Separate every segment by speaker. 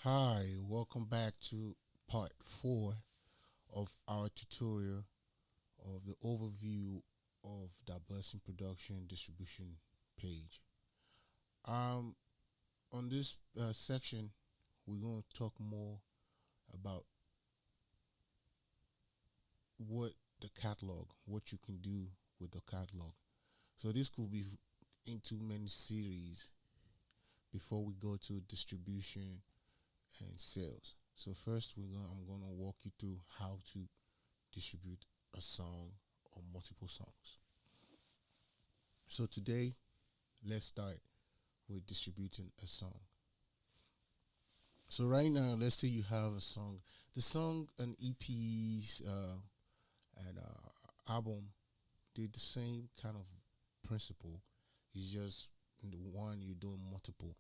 Speaker 1: Hi, welcome back to part 4 of our tutorial of the overview of the Blessing Production Distribution page. Um, on this section, we're going to talk more about what the catalog, what you can do with the catalog. So this could be into many series before we go to distribution and sales. So first, I'm going to walk you through how to distribute a song or multiple songs. So today, let's start with distributing a song. So right now, let's say you have a song. The song and EPs and album did the same kind of principle. It's just in the one you're doing multiple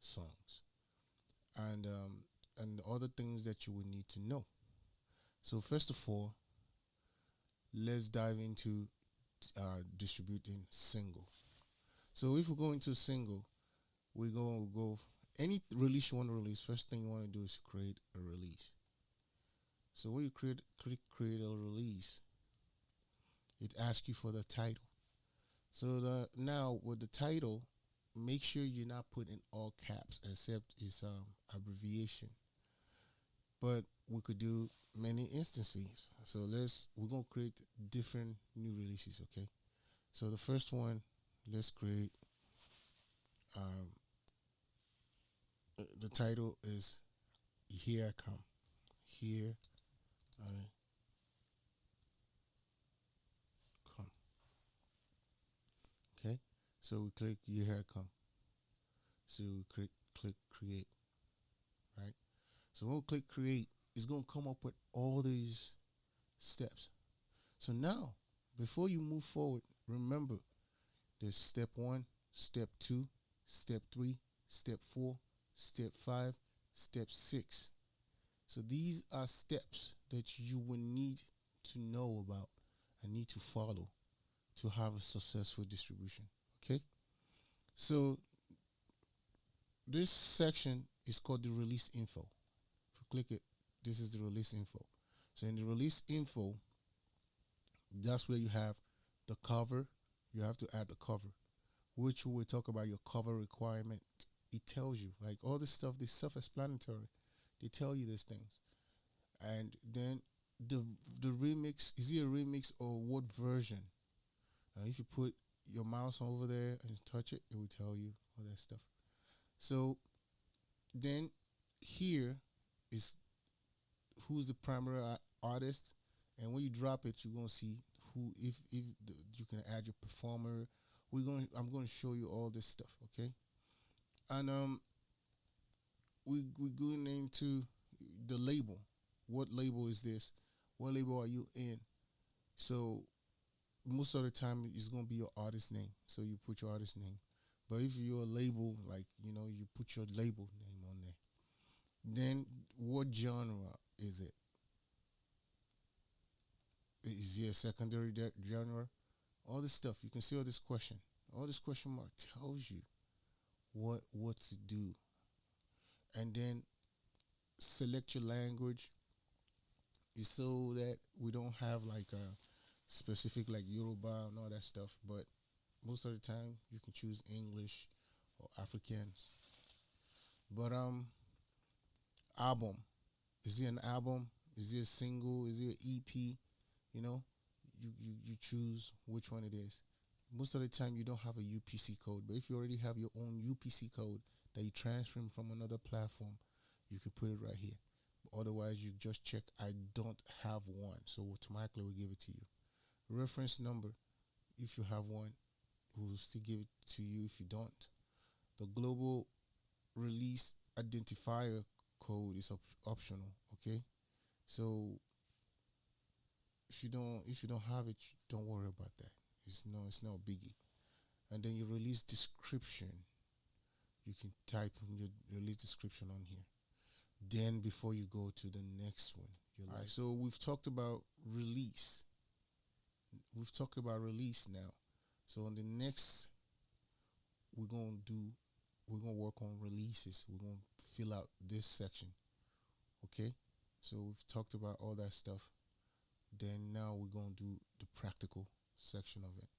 Speaker 1: songs, and the other things that you would need to know. So first of all, let's dive into distributing single. So if we go into single, we're going to go any release you want to release. First thing you want to do is create a release. So when you click create a release, it asks you for the title. So now with the title, make sure you're not putting all caps except it's abbreviation. But we could do many instances. So we're gonna create different new releases. Okay. So the first one, let's create. Um, the title is "Here I Come." Here I come. Okay. So we click "Here I Come." So we click create. Right. So when we click create, it's gonna come up with all these steps. So now, before you move forward, remember there's step 1, step 2, step 3, step 4, step 5, step 6. So these are steps that you will need to know about and need to follow to have a successful distribution. Okay? So this section is called the release info. If you click it, this is the release info. So in the release info, that's where you have the cover. You have to add the cover, which we will talk about your cover requirement. It tells you, like all this stuff, this self-explanatory. They tell you these things. And then the remix, is it a remix or what version? If you put your mouse over there and touch it, it will tell you all that stuff. So then here is who's the primary artist, and when you drop it, you're gonna see who you can add your performer. I'm gonna show you all this stuff, okay? And we going into the label. What label is this? What label are you in? So most of the time it's gonna be your artist name. So you put your artist name. But if you're a label, like you put your label name on there. Then what genre is it? Is it a secondary genre? All this stuff. You can see all this question. All this question mark tells you what to do. And then select your language is so that we don't have like a specific like Yoruba and all that stuff. But most of the time you can choose English or Afrikaans. But album. Is it an album? Is it a single? Is it an EP? You know, you choose which one it is. Most of the time you don't have a UPC code, but if you already have your own UPC code that you transfer from another platform, you can put it right here. Otherwise, you just check I don't have one, so automatically we give it to you. Reference number, if you have one, we'll still give it to you if you don't. The global release identifier code is optional. Okay, so if you don't have it, don't worry about that. It's no biggie. And then your release description, you can type your release description on here. Then before you go to the next one, all right. So we've talked about release. We've talked about release now. So on the next, we're gonna do work on releases. We're gonna fill out this section. Okay, so we've talked about all that stuff. Then now we're gonna do the practical section of it.